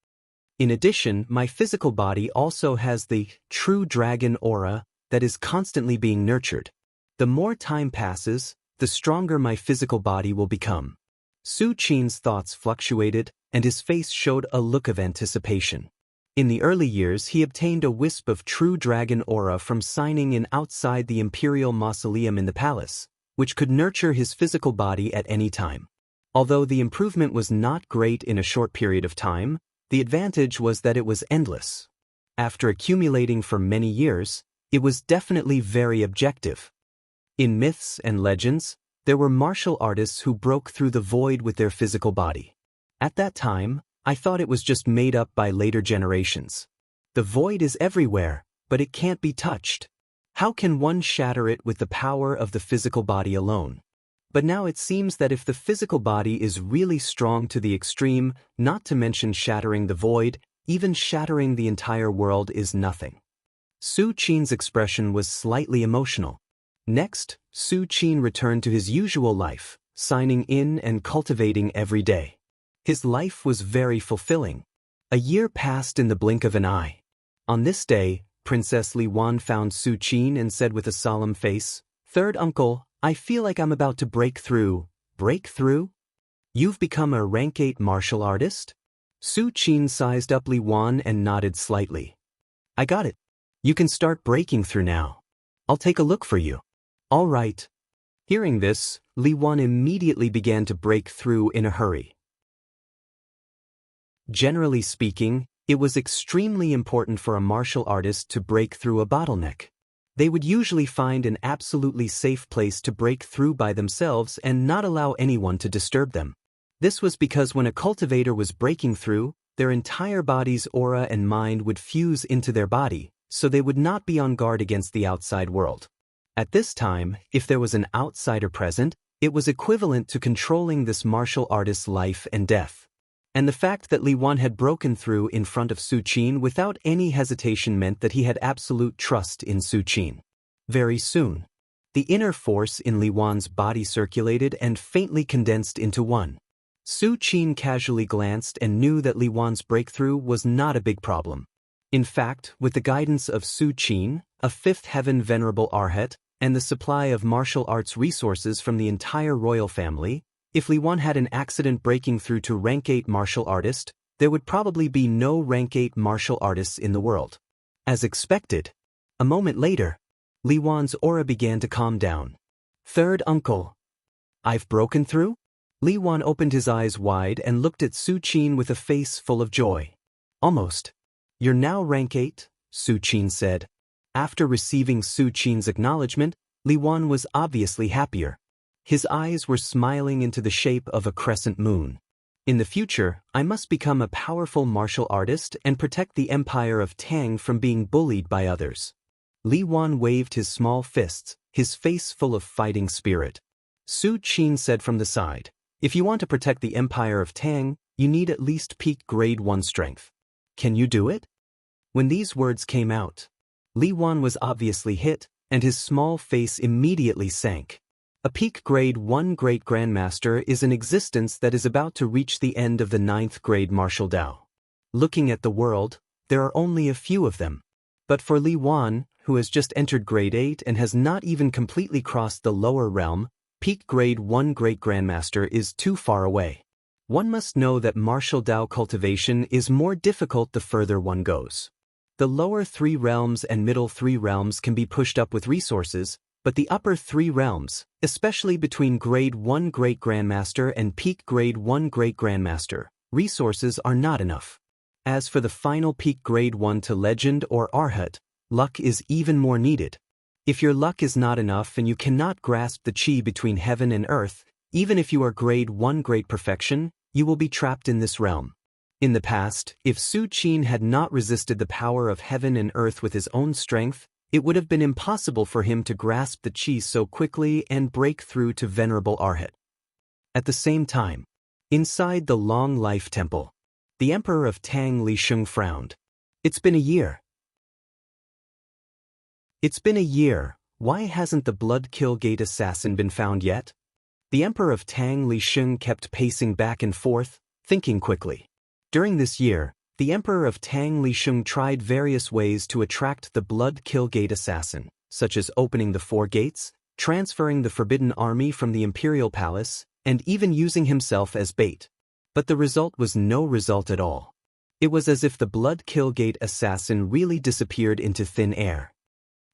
In addition, my physical body also has the true dragon aura that is constantly being nurtured. The more time passes, the stronger my physical body will become. Su Qin's thoughts fluctuated, and his face showed a look of anticipation. In the early years, he obtained a wisp of true dragon aura from signing in outside the imperial mausoleum in the palace, which could nurture his physical body at any time. Although the improvement was not great in a short period of time, the advantage was that it was endless. After accumulating for many years, it was definitely very objective. In myths and legends, there were martial artists who broke through the void with their physical body. At that time, I thought it was just made up by later generations. The void is everywhere, but it can't be touched. How can one shatter it with the power of the physical body alone? But now it seems that if the physical body is really strong to the extreme, not to mention shattering the void, even shattering the entire world is nothing. Su Qin's expression was slightly emotional. Next, Su Qin returned to his usual life, signing in and cultivating every day. His life was very fulfilling. A year passed in the blink of an eye. On this day, Princess Li Wan found Su Qin and said with a solemn face, "Third uncle, I feel like I'm about to break through." "Break through? You've become a rank 8 martial artist?" Su Qin sized up Li Wan and nodded slightly. "I got it. You can start breaking through now. I'll take a look for you." "All right." Hearing this, Li Wan immediately began to break through in a hurry. Generally speaking, it was extremely important for a martial artist to break through a bottleneck. They would usually find an absolutely safe place to break through by themselves and not allow anyone to disturb them. This was because when a cultivator was breaking through, their entire body's aura and mind would fuse into their body, so they would not be on guard against the outside world. At this time, if there was an outsider present, it was equivalent to controlling this martial artist's life and death. And the fact that Li Wan had broken through in front of Su Qin without any hesitation meant that he had absolute trust in Su Qin. Very soon, the inner force in Li Wan's body circulated and faintly condensed into one. Su Qin casually glanced and knew that Li Wan's breakthrough was not a big problem. In fact, with the guidance of Su Qin, a 5th heaven venerable arhat, and the supply of martial arts resources from the entire royal family, if Li Wan had an accident breaking through to rank 8 martial artist, there would probably be no rank 8 martial artists in the world. As expected, a moment later, Li Wan's aura began to calm down. "Third uncle, I've broken through?" Li Wan opened his eyes wide and looked at Su Qin with a face full of joy. "Almost. You're now rank 8, Su Qin said. After receiving Su Qin's acknowledgement, Li Wan was obviously happier. His eyes were smiling into the shape of a crescent moon. In the future, I must become a powerful martial artist and protect the empire of Tang from being bullied by others. Li Wan waved his small fists, his face full of fighting spirit. Su Qin said from the side, "If you want to protect the empire of Tang, you need at least peak grade 1 strength. Can you do it?" When these words came out, Li Wan was obviously hit, and his small face immediately sank. A peak grade 1 great grandmaster is an existence that is about to reach the end of the 9th grade martial Dao. Looking at the world, there are only a few of them. But for Li Wan, who has just entered grade 8 and has not even completely crossed the lower realm, peak grade 1 great grandmaster is too far away. One must know that martial Dao cultivation is more difficult the further one goes. The lower 3 realms and middle 3 realms can be pushed up with resources, but the upper 3 realms, especially between grade 1 great grandmaster and peak grade 1 great grandmaster, resources are not enough. As for the final peak grade 1 to legend or arhat, luck is even more needed. If your luck is not enough and you cannot grasp the qi between heaven and earth, even if you are grade 1 great perfection, you will be trapped in this realm. In the past, if Su Qin had not resisted the power of heaven and earth with his own strength, it would have been impossible for him to grasp the qi so quickly and break through to venerable arhat. At the same time, inside the Long Life Temple, the Emperor of Tang Li Sheng frowned. It's been a year. Why hasn't the Blood Kill Gate assassin been found yet? The Emperor of Tang Li Sheng kept pacing back and forth, thinking quickly. During this year, the Emperor of Tang Li Sheng tried various ways to attract the Blood Kill Gate assassin, such as opening the 4 gates, transferring the Forbidden Army from the Imperial Palace, and even using himself as bait. But the result was no result at all. It was as if the Blood Kill Gate assassin really disappeared into thin air.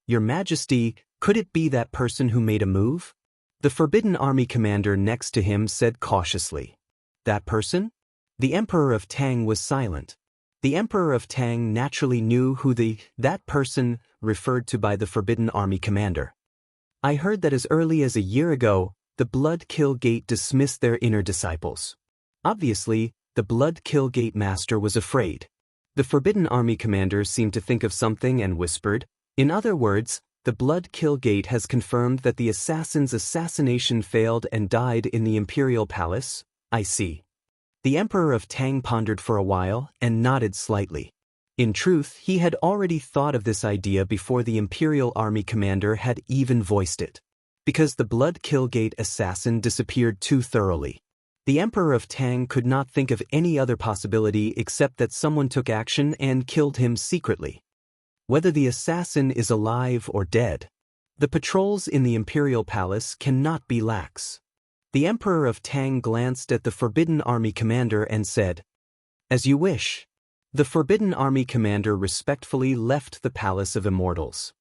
"Your Majesty, could it be that person who made a move?" The Forbidden Army commander next to him said cautiously. "That person?" The Emperor of Tang was silent. The Emperor of Tang naturally knew who that person referred to by the Forbidden Army commander. "I heard that as early as a year ago, the Blood Kill Gate dismissed their inner disciples." Obviously, the Blood Kill Gate master was afraid. The Forbidden Army commander seemed to think of something and whispered, "In other words, the Blood Kill Gate has confirmed that the assassin's assassination failed and died in the Imperial Palace." "I see." The Emperor of Tang pondered for a while and nodded slightly. In truth, he had already thought of this idea before the Imperial Army commander had even voiced it. Because the Blood Kill Gate assassin disappeared too thoroughly. The Emperor of Tang could not think of any other possibility except that someone took action and killed him secretly. Whether the assassin is alive or dead, the patrols in the Imperial Palace cannot be lax. The Emperor of Tang glanced at the Forbidden Army commander and said, "As you wish." The Forbidden Army commander respectfully left the Palace of Immortals.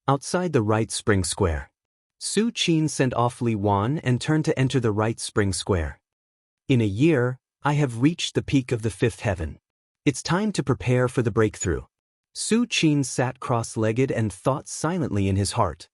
Outside the Right Spring Square, Su Qin sent off Li Wan and turned to enter the Right Spring Square. "In a year, I have reached the peak of the 5th heaven. It's time to prepare for the breakthrough." Su Qin sat cross-legged and thought silently in his heart.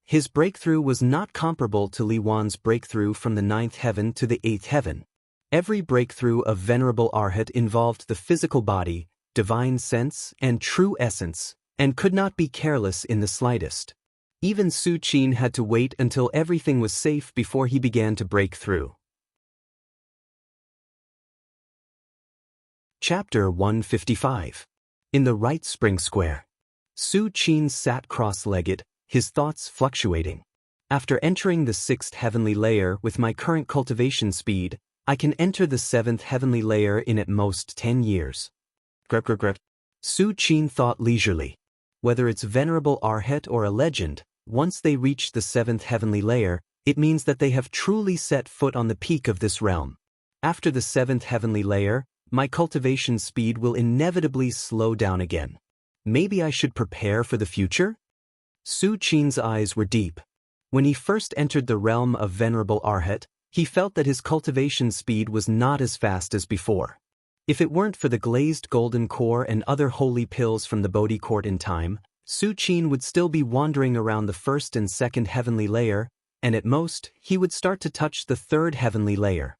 His breakthrough was not comparable to Li Wan's breakthrough from the 9th heaven to the 8th heaven. Every breakthrough of Venerable Arhat involved the physical body, divine sense, and true essence, and could not be careless in the slightest. Even Su Qin had to wait until everything was safe before he began to break through. Chapter 155. In the Right Spring Square. Su Qin sat cross-legged, his thoughts fluctuating. After entering the 6th heavenly layer with my current cultivation speed, I can enter the 7th heavenly layer in at most 10 years. Su Qin thought leisurely. Whether it's Venerable Arhat or a legend, once they reach the 7th heavenly layer, it means that they have truly set foot on the peak of this realm. After the 7th heavenly layer, my cultivation speed will inevitably slow down again. Maybe I should prepare for the future? Su Qin's eyes were deep. When he first entered the realm of Venerable Arhat, he felt that his cultivation speed was not as fast as before. If it weren't for the glazed golden core and other holy pills from the Bodhi court in time, Su Qin would still be wandering around the 1st and 2nd heavenly layer, and at most, he would start to touch the 3rd heavenly layer.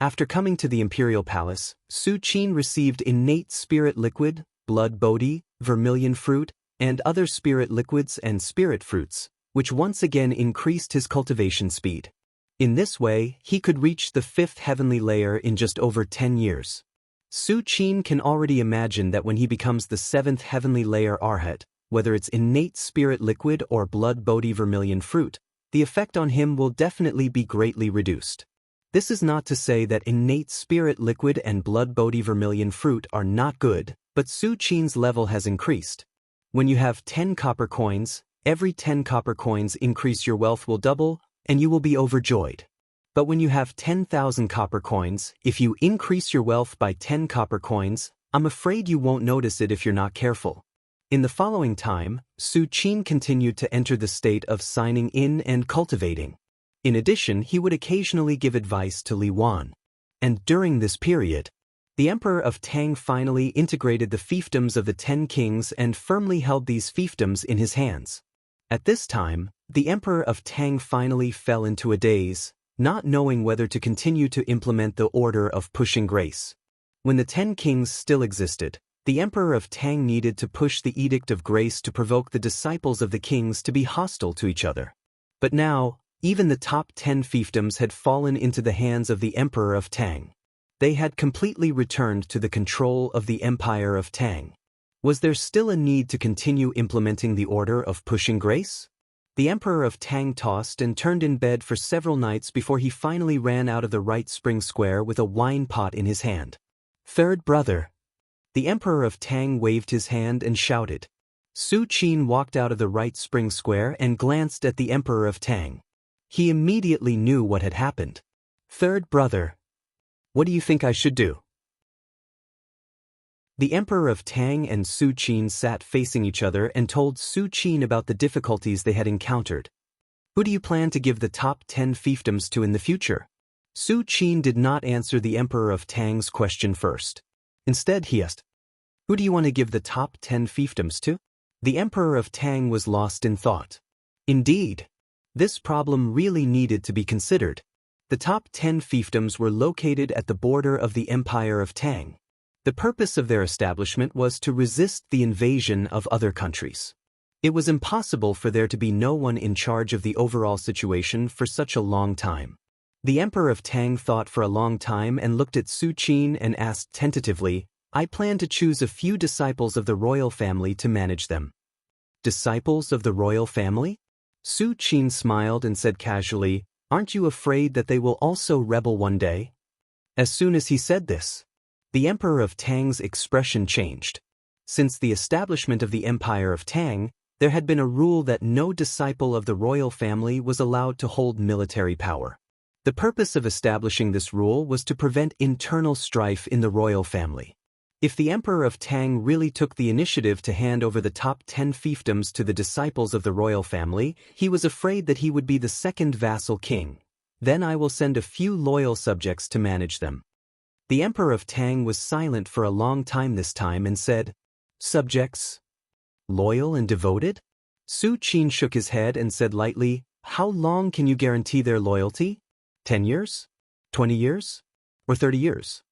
After coming to the imperial palace, Su Qin received innate spirit liquid, blood bodhi, vermilion fruit, and other spirit liquids and spirit fruits, which once again increased his cultivation speed. In this way, he could reach the 5th heavenly layer in just over 10 years. Su Qin can already imagine that when he becomes the 7th heavenly layer Arhat, whether it's innate spirit liquid or blood bodhi vermilion fruit, the effect on him will definitely be greatly reduced. This is not to say that innate spirit liquid and blood bodhi vermilion fruit are not good, but Su Qin's level has increased. When you have 10 copper coins, every 10 copper coins increase your wealth will double, and you will be overjoyed. But when you have 10,000 copper coins, if you increase your wealth by 10 copper coins, I'm afraid you won't notice it if you're not careful. In the following time, Su Qin continued to enter the state of signing in and cultivating. In addition, he would occasionally give advice to Li Wan. And during this period, the Emperor of Tang finally integrated the fiefdoms of the 10 kings and firmly held these fiefdoms in his hands. At this time, the Emperor of Tang finally fell into a daze, not knowing whether to continue to implement the order of pushing grace. When the 10 kings still existed, the Emperor of Tang needed to push the Edict of Grace to provoke the disciples of the kings to be hostile to each other. But now, even the top 10 fiefdoms had fallen into the hands of the Emperor of Tang. They had completely returned to the control of the Empire of Tang. Was there still a need to continue implementing the order of pushing grace? The Emperor of Tang tossed and turned in bed for several nights before he finally ran out of the right spring square with a wine pot in his hand. "Third brother." The Emperor of Tang waved his hand and shouted. Su Qin walked out of the right spring square and glanced at the Emperor of Tang. He immediately knew what had happened. "Third brother, what do you think I should do?" The Emperor of Tang and Su Qin sat facing each other and told Su Qin about the difficulties they had encountered. "Who do you plan to give the top 10 fiefdoms to in the future?" Su Qin did not answer the Emperor of Tang's question first. Instead, he asked, "Who do you want to give the top 10 fiefdoms to?" The Emperor of Tang was lost in thought. Indeed, this problem really needed to be considered. The top 10 fiefdoms were located at the border of the Empire of Tang. The purpose of their establishment was to resist the invasion of other countries. It was impossible for there to be no one in charge of the overall situation for such a long time. The Emperor of Tang thought for a long time and looked at Su Qin and asked tentatively, "I plan to choose a few disciples of the royal family to manage them." "Disciples of the royal family?" Su Qin smiled and said casually, "Aren't you afraid that they will also rebel one day?" As soon as he said this, the Emperor of Tang's expression changed. Since the establishment of the Empire of Tang, there had been a rule that no disciple of the royal family was allowed to hold military power. The purpose of establishing this rule was to prevent internal strife in the royal family. If the Emperor of Tang really took the initiative to hand over the top 10 fiefdoms to the disciples of the royal family, he was afraid that he would be the second vassal king. "Then I will send a few loyal subjects to manage them." The Emperor of Tang was silent for a long time this time and said, "Subjects? Loyal and devoted?" Su Qin shook his head and said lightly, "How long can you guarantee their loyalty? 10 years? 20 years? Or 30 years?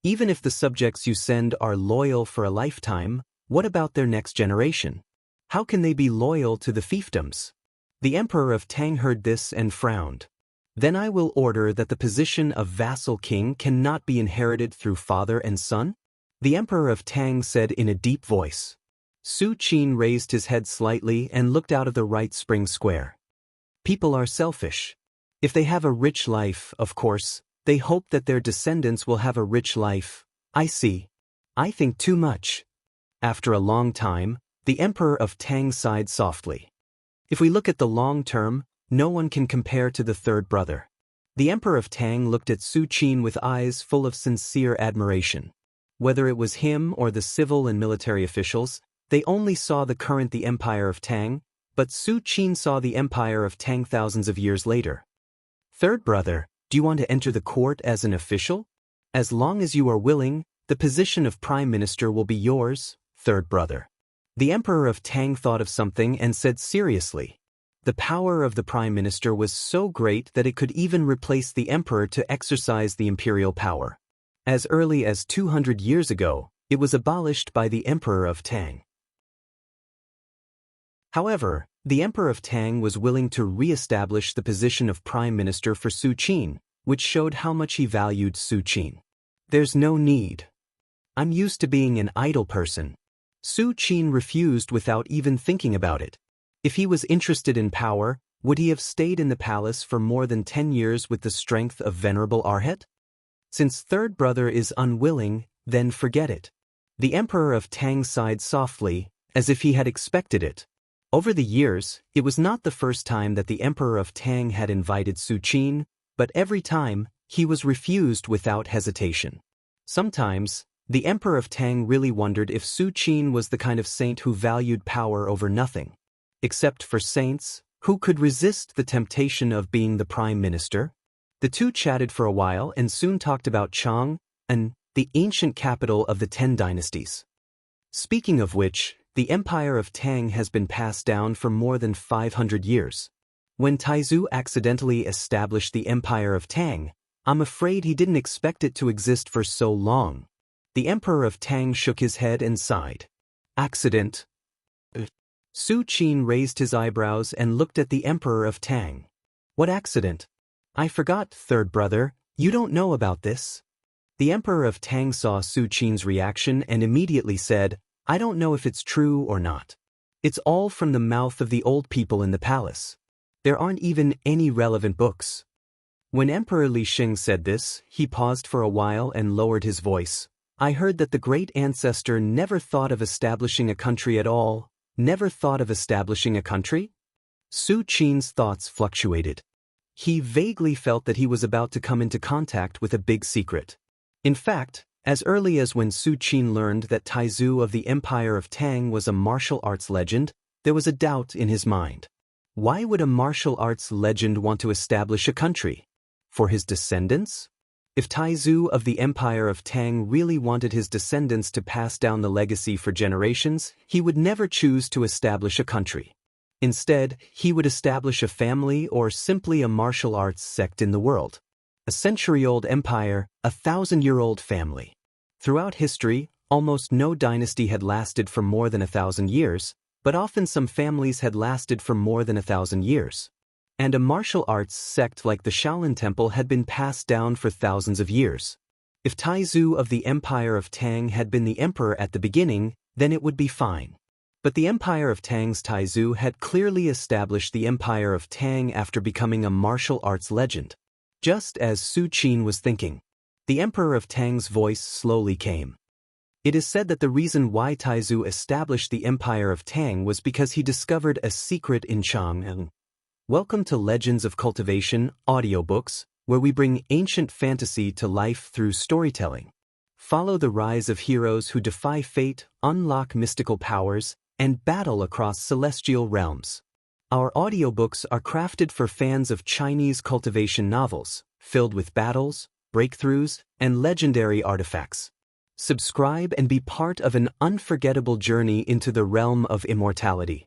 Even if the subjects you send are loyal for a lifetime, what about their next generation? How can they be loyal to the fiefdoms?" The Emperor of Tang heard this and frowned. "Then I will order that the position of vassal king cannot be inherited through father and son?" The Emperor of Tang said in a deep voice. Su Qin raised his head slightly and looked out of the right spring square. "People are selfish. If they have a rich life, of course, they hope that their descendants will have a rich life. I see. I think too much." After a long time, the Emperor of Tang sighed softly. "If we look at the long term, no one can compare to the third brother." The Emperor of Tang looked at Su Qin with eyes full of sincere admiration. Whether it was him or the civil and military officials, they only saw the Empire of Tang, but Su Qin saw the Empire of Tang thousands of years later. "Third brother, do you want to enter the court as an official? As long as you are willing, the position of Prime Minister will be yours, third brother." The Emperor of Tang thought of something and said seriously, The power of the prime minister was so great that it could even replace the emperor to exercise the imperial power. As early as 200 years ago, it was abolished by the emperor of Tang. However, the emperor of Tang was willing to re-establish the position of prime minister for Su Qin, which showed how much he valued Su Qin. "There's no need. I'm used to being an idle person." Su Qin refused without even thinking about it. If he was interested in power, would he have stayed in the palace for more than 10 years with the strength of Venerable Arhat? Since third brother is unwilling, then forget it. The emperor of Tang sighed softly, as if he had expected it. Over the years, it was not the first time that the emperor of Tang had invited Su Qin, but every time, he was refused without hesitation. Sometimes, the emperor of Tang really wondered if Su Qin was the kind of saint who valued power over nothing. Except for saints, who could resist the temptation of being the prime minister? The two chatted for a while and soon talked about Chang'an, the ancient capital of the 10 dynasties. Speaking of which, the empire of Tang has been passed down for more than 500 years. When Taizu accidentally established the empire of Tang, I'm afraid he didn't expect it to exist for so long. The emperor of Tang shook his head and sighed. Accident? Su Qin raised his eyebrows and looked at the emperor of Tang. What accident? I forgot, third brother, you don't know about this. The emperor of Tang saw Su Qin's reaction and immediately said, I don't know if it's true or not. It's all from the mouth of the old people in the palace. There aren't even any relevant books. When Emperor Li Xing said this, he paused for a while and lowered his voice. I heard that the great ancestor never thought of establishing a country at all. Never thought of establishing a country? Su Qin's thoughts fluctuated. He vaguely felt that he was about to come into contact with a big secret. In fact, as early as when Su Qin learned that Taizu of the Empire of Tang was a martial arts legend, there was a doubt in his mind. Why would a martial arts legend want to establish a country? For his descendants? If Taizu of the Empire of Tang really wanted his descendants to pass down the legacy for generations, he would never choose to establish a country. Instead, he would establish a family or simply a martial arts sect in the world. A century-old empire, a 1,000-year-old family. Throughout history, almost no dynasty had lasted for more than 1,000 years, but often some families had lasted for more than 1,000 years. And a martial arts sect like the Shaolin Temple had been passed down for thousands of years. If Taizu of the Empire of Tang had been the emperor at the beginning, then it would be fine. But the Empire of Tang's Taizu had clearly established the Empire of Tang after becoming a martial arts legend. Just as Su Qin was thinking, the Emperor of Tang's voice slowly came. It is said that the reason why Taizu established the Empire of Tang was because he discovered a secret in Chang'an. Welcome to Legends of Cultivation, audiobooks, where we bring ancient fantasy to life through storytelling. Follow the rise of heroes who defy fate, unlock mystical powers, and battle across celestial realms. Our audiobooks are crafted for fans of Chinese cultivation novels, filled with battles, breakthroughs, and legendary artifacts. Subscribe and be part of an unforgettable journey into the realm of immortality.